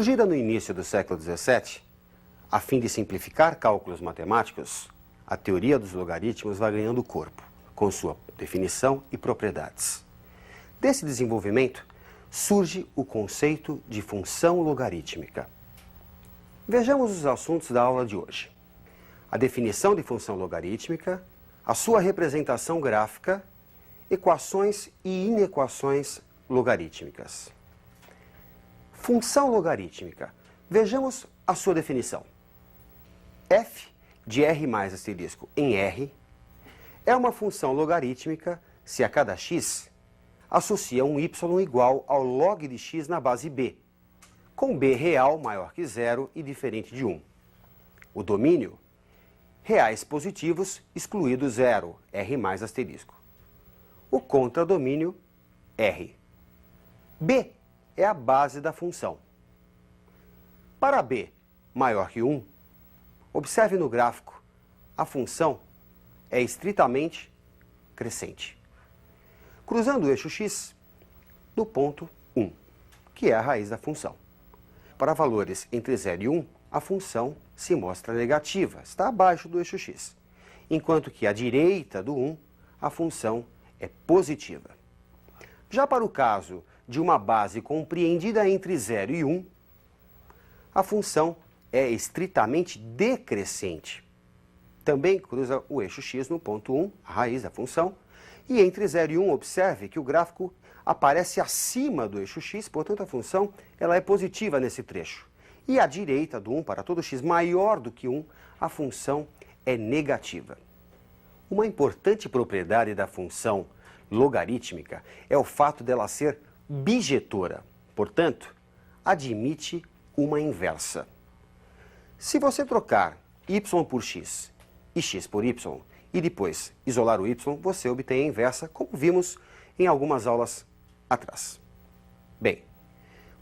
Surgida no início do século XVII, a fim de simplificar cálculos matemáticos, a teoria dos logaritmos vai ganhando corpo, com sua definição e propriedades. Desse desenvolvimento, surge o conceito de função logarítmica. Vejamos os assuntos da aula de hoje. A definição de função logarítmica, a sua representação gráfica, equações e inequações logarítmicas. Função logarítmica. Vejamos a sua definição. F de R mais asterisco em R é uma função logarítmica se a cada x associa um y igual ao log de x na base b, com b real maior que zero e diferente de 1. O domínio, reais positivos excluído zero, R mais asterisco. O contradomínio, R. B é a base da função. Para b maior que 1, observe no gráfico, a função é estritamente crescente, cruzando o eixo x no ponto 1, que é a raiz da função. Para valores entre 0 e 1, a função se mostra negativa, está abaixo do eixo x, enquanto que à direita do 1, a função é positiva. Já para o caso de uma base compreendida entre 0 e 1, a função é estritamente decrescente. Também cruza o eixo x no ponto 1, a raiz da função, e entre 0 e 1, observe que o gráfico aparece acima do eixo x, portanto a função ela é positiva nesse trecho. E à direita do 1, para todo x maior do que 1, a função é negativa. Uma importante propriedade da função logarítmica é o fato dela ser bijetora, portanto, admite uma inversa. Se você trocar y por x e x por y e depois isolar o y, você obtém a inversa, como vimos em algumas aulas atrás. Bem,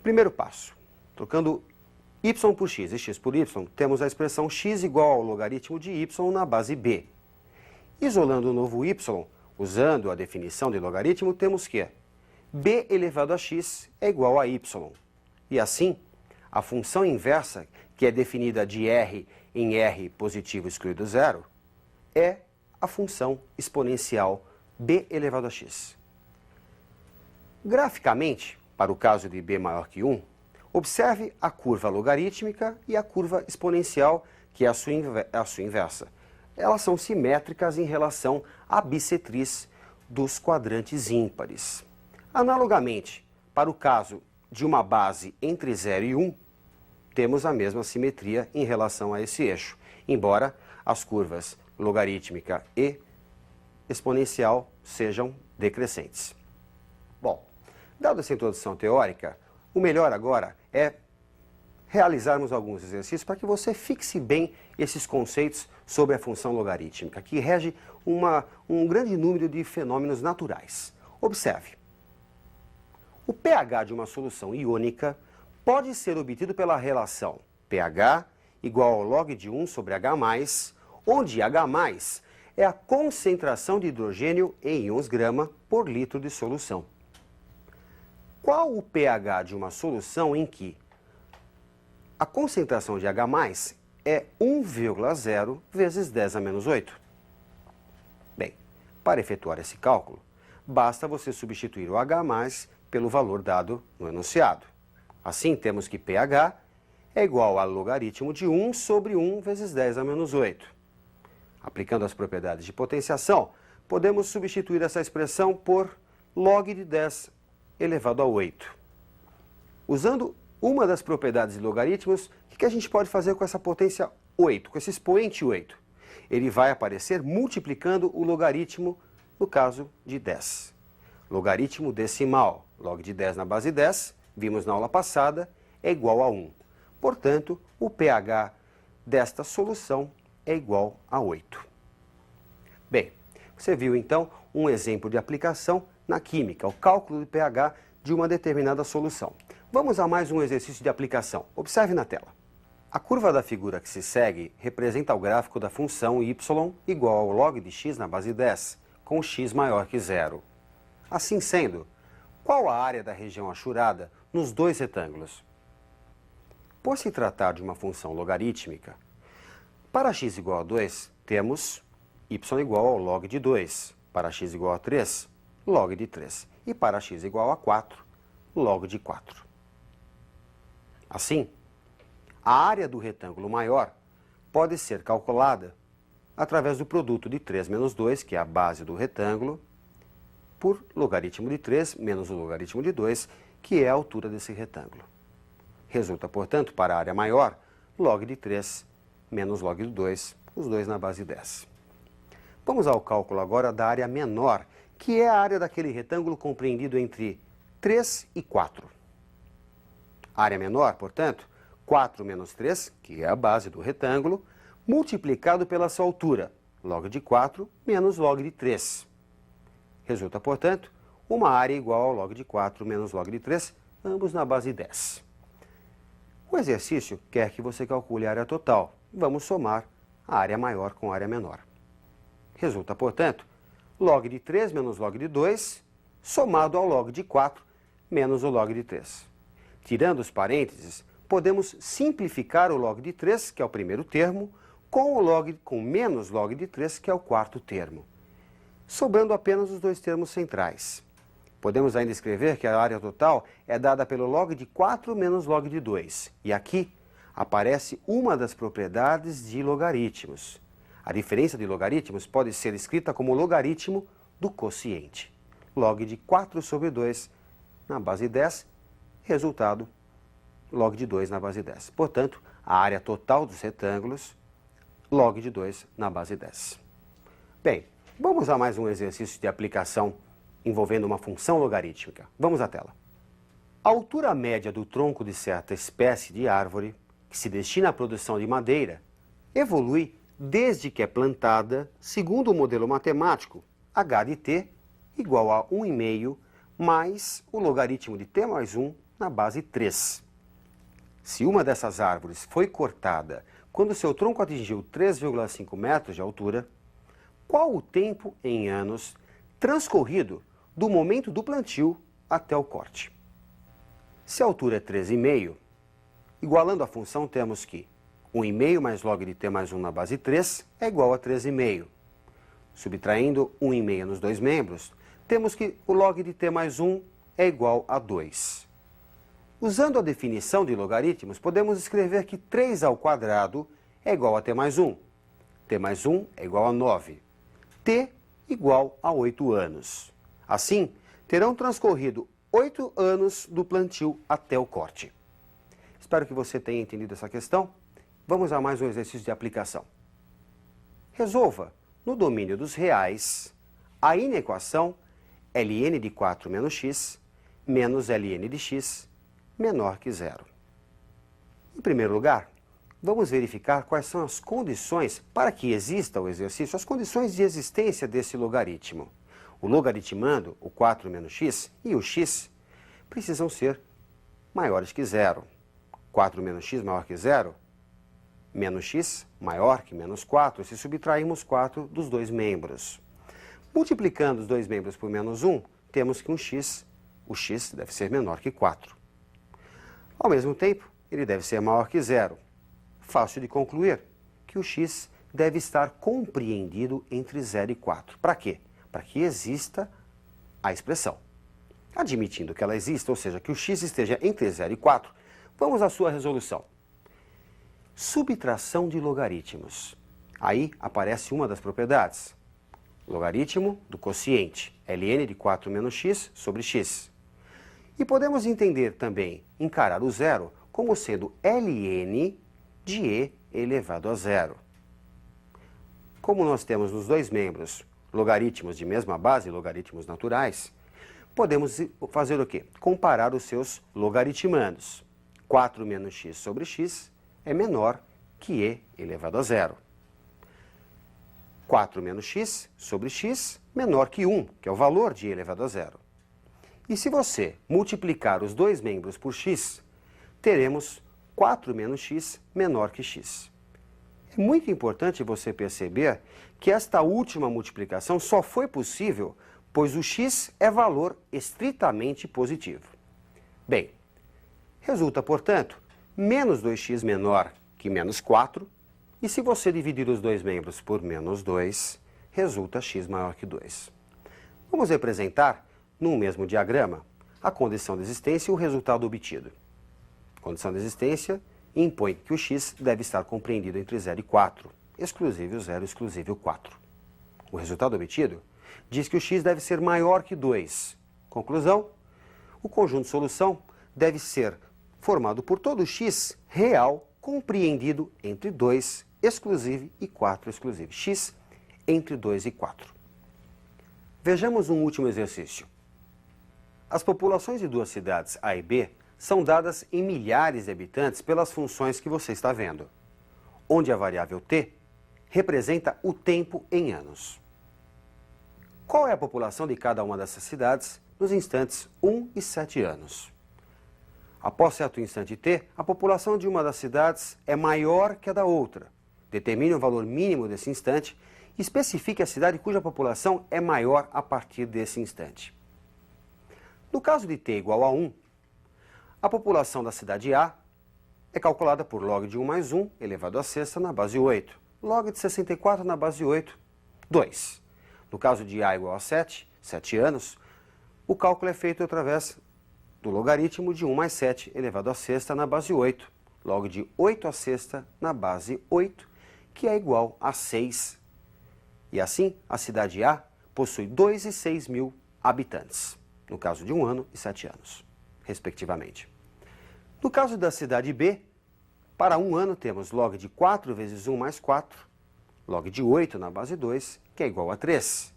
primeiro passo, trocando y por x e x por y, temos a expressão x igual ao logaritmo de y na base b. Isolando o novo y, usando a definição de logaritmo, temos que b elevado a x é igual a y. E assim, a função inversa, que é definida de r em r positivo excluído zero, é a função exponencial b elevado a x. Graficamente, para o caso de b maior que 1, observe a curva logarítmica e a curva exponencial, que é a sua inversa. Elas são simétricas em relação à bissetriz dos quadrantes ímpares. Analogamente, para o caso de uma base entre 0 e 1, temos a mesma simetria em relação a esse eixo, embora as curvas logarítmica e exponencial sejam decrescentes. Bom, dada essa introdução teórica, o melhor agora é realizarmos alguns exercícios para que você fixe bem esses conceitos sobre a função logarítmica, que rege um grande número de fenômenos naturais. Observe. O pH de uma solução iônica pode ser obtido pela relação pH igual ao log de 1 sobre H+, onde H+ é a concentração de hidrogênio em íons grama por litro de solução. Qual o pH de uma solução em que a concentração de H+ é 1,0 vezes 10 a menos 8? Bem, para efetuar esse cálculo, basta você substituir o H+ pelo valor dado no enunciado. Assim, temos que pH é igual ao logaritmo de 1 sobre 1 vezes 10 a menos 8. Aplicando as propriedades de potenciação, podemos substituir essa expressão por log de 10 elevado a 8. Usando uma das propriedades de logaritmos, o que a gente pode fazer com essa potência 8, com esse expoente 8? Ele vai aparecer multiplicando o logaritmo no caso de 10. Logaritmo decimal, log de 10 na base 10, vimos na aula passada, é igual a 1. Portanto, o pH desta solução é igual a 8. Bem, você viu então um exemplo de aplicação na química, o cálculo de pH de uma determinada solução. Vamos a mais um exercício de aplicação. Observe na tela. A curva da figura que se segue representa o gráfico da função y igual ao log de x na base 10, com x maior que zero. Assim sendo, qual a área da região achurada nos dois retângulos? Por se tratar de uma função logarítmica, para x igual a 2, temos y igual ao log de 2. Para x igual a 3, log de 3. E para x igual a 4, log de 4. Assim, a área do retângulo maior pode ser calculada através do produto de 3 menos 2, que é a base do retângulo, por logaritmo de 3 menos o logaritmo de 2, que é a altura desse retângulo. Resulta, portanto, para a área maior, log de 3 menos log de 2, os dois na base 10. Vamos ao cálculo agora da área menor, que é a área daquele retângulo compreendido entre 3 e 4. A área menor, portanto, 4 menos 3, que é a base do retângulo, multiplicado pela sua altura, log de 4 menos log de 3. Resulta, portanto, uma área igual ao log de 4 menos log de 3, ambos na base 10. O exercício quer que você calcule a área total. Vamos somar a área maior com a área menor. Resulta, portanto, log de 3 menos log de 2, somado ao log de 4 menos o log de 3. Tirando os parênteses, podemos simplificar o log de 3, que é o primeiro termo, com menos log de 3, que é o quarto termo, sobrando apenas os dois termos centrais. Podemos ainda escrever que a área total é dada pelo log de 4 menos log de 2. E aqui aparece uma das propriedades de logaritmos. A diferença de logaritmos pode ser escrita como logaritmo do quociente. Log de 4 sobre 2 na base 10, resultado, log de 2 na base 10. Portanto, a área total dos retângulos, log de 2 na base 10. Bem, vamos a mais um exercício de aplicação envolvendo uma função logarítmica. Vamos à tela. A altura média do tronco de certa espécie de árvore, que se destina à produção de madeira, evolui desde que é plantada segundo o modelo matemático h de t igual a 1,5 mais o logaritmo de t mais 1 na base 3. Se uma dessas árvores foi cortada quando seu tronco atingiu 3,5 metros de altura, qual o tempo em anos transcorrido do momento do plantio até o corte? Se a altura é 13,5, igualando a função, temos que 1,5 mais log de t mais 1 na base 3 é igual a 13,5. Subtraindo 1,5 nos dois membros, temos que o log de t mais 1 é igual a 2. Usando a definição de logaritmos, podemos escrever que 3 ao quadrado é igual a t mais 1. T mais 1 é igual a 9. T igual a 8 anos. Assim, terão transcorrido 8 anos do plantio até o corte. Espero que você tenha entendido essa questão. Vamos a mais um exercício de aplicação. Resolva, no domínio dos reais, a inequação ln de 4 menos x menos ln de x menor que zero. Em primeiro lugar, vamos verificar quais são as condições para que exista o exercício, as condições de existência desse logaritmo. O logaritmando, o 4 menos x e o x precisam ser maiores que zero. 4 menos x maior que zero, menos x maior que menos 4, se subtrairmos 4 dos dois membros. Multiplicando os dois membros por menos 1, temos que o x deve ser menor que 4. Ao mesmo tempo, ele deve ser maior que zero. Fácil de concluir que o x deve estar compreendido entre 0 e 4. Para quê? Para que exista a expressão. Admitindo que ela exista, ou seja, que o x esteja entre 0 e 4, vamos à sua resolução. Subtração de logaritmos. Aí aparece uma das propriedades. Logaritmo do quociente, ln de 4 menos x sobre x. E podemos entender também, encarar o zero como sendo ln de e elevado a zero. Como nós temos nos dois membros logaritmos de mesma base, logaritmos naturais, podemos fazer o quê? Comparar os seus logaritmandos. 4 menos x sobre x é menor que e elevado a zero. 4 menos x sobre x menor que 1, que é o valor de e elevado a zero. E se você multiplicar os dois membros por x, teremos 4 menos x menor que x. É muito importante você perceber que esta última multiplicação só foi possível pois o x é valor estritamente positivo. Bem, resulta, portanto, menos 2x menor que menos 4, e se você dividir os dois membros por menos 2, resulta x maior que 2. Vamos representar, num mesmo diagrama, a condição de existência e o resultado obtido. A condição de existência impõe que o x deve estar compreendido entre 0 e 4, exclusive o 0, exclusive o 4. O resultado obtido diz que o x deve ser maior que 2. Conclusão: o conjunto de solução deve ser formado por todo x real compreendido entre 2, exclusive, e 4, exclusive. X entre 2 e 4. Vejamos um último exercício. As populações de duas cidades A e B são dadas em milhares de habitantes pelas funções que você está vendo, onde a variável t representa o tempo em anos. Qual é a população de cada uma dessas cidades nos instantes 1 e 7 anos? Após certo instante t, a população de uma das cidades é maior que a da outra. Determine o valor mínimo desse instante e especifique a cidade cuja população é maior a partir desse instante. No caso de t igual a 1, a população da cidade A é calculada por log de 1 mais 1 elevado à sexta na base 8. Log de 64 na base 8, 2. No caso de A igual a 7, 7 anos, o cálculo é feito através do logaritmo de 1 mais 7 elevado à sexta na base 8. Log de 8 à sexta na base 8, que é igual a 6. E assim, a cidade A possui 2 e 6 mil habitantes, no caso de 1 ano e 7 anos, respectivamente. No caso da cidade B, para 1 ano temos log de 4 vezes 1 mais 4, log de 8 na base 2, que é igual a 3.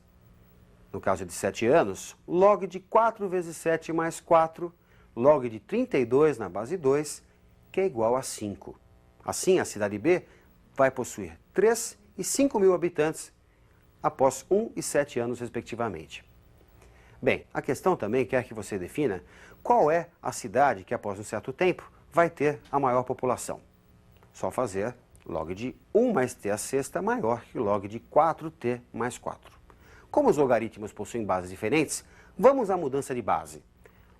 No caso de 7 anos, log de 4 vezes 7 mais 4, log de 32 na base 2, que é igual a 5. Assim, a cidade B vai possuir 3 e 5 mil habitantes após 1 e 7 anos, respectivamente. Bem, a questão também quer que você defina qual é a cidade que, após um certo tempo, vai ter a maior população. Só fazer log de 1 mais t à sexta maior que log de 4t mais 4. Como os logaritmos possuem bases diferentes, vamos à mudança de base.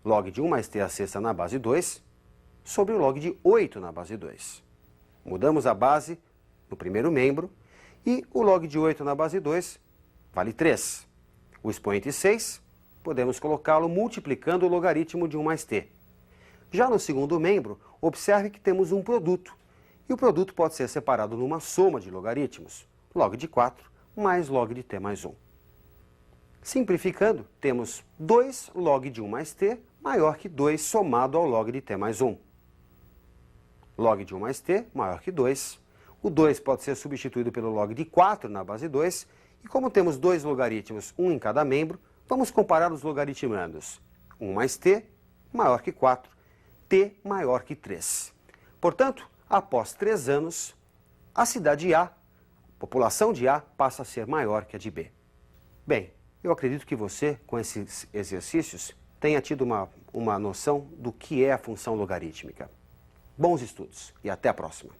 Log de 1 mais t à sexta na base 2 sobre o log de 8 na base 2. Mudamos a base no primeiro membro e o log de 8 na base 2 vale 3. O expoente 6, podemos colocá-lo multiplicando o logaritmo de 1 mais t. Já no segundo membro, observe que temos um produto, e o produto pode ser separado numa soma de logaritmos, log de 4 mais log de t mais 1. Simplificando, temos 2 log de 1 mais t maior que 2 somado ao log de t mais 1. Log de 1 mais t maior que 2. O 2 pode ser substituído pelo log de 4 na base 2. E como temos dois logaritmos, um em cada membro, vamos comparar os logaritmandos. 1 mais t maior que 4, t maior que 3. Portanto, após 3 anos, a cidade A, a população de A, passa a ser maior que a de B. Bem, eu acredito que você, com esses exercícios, tenha tido uma noção do que é a função logarítmica. Bons estudos e até a próxima!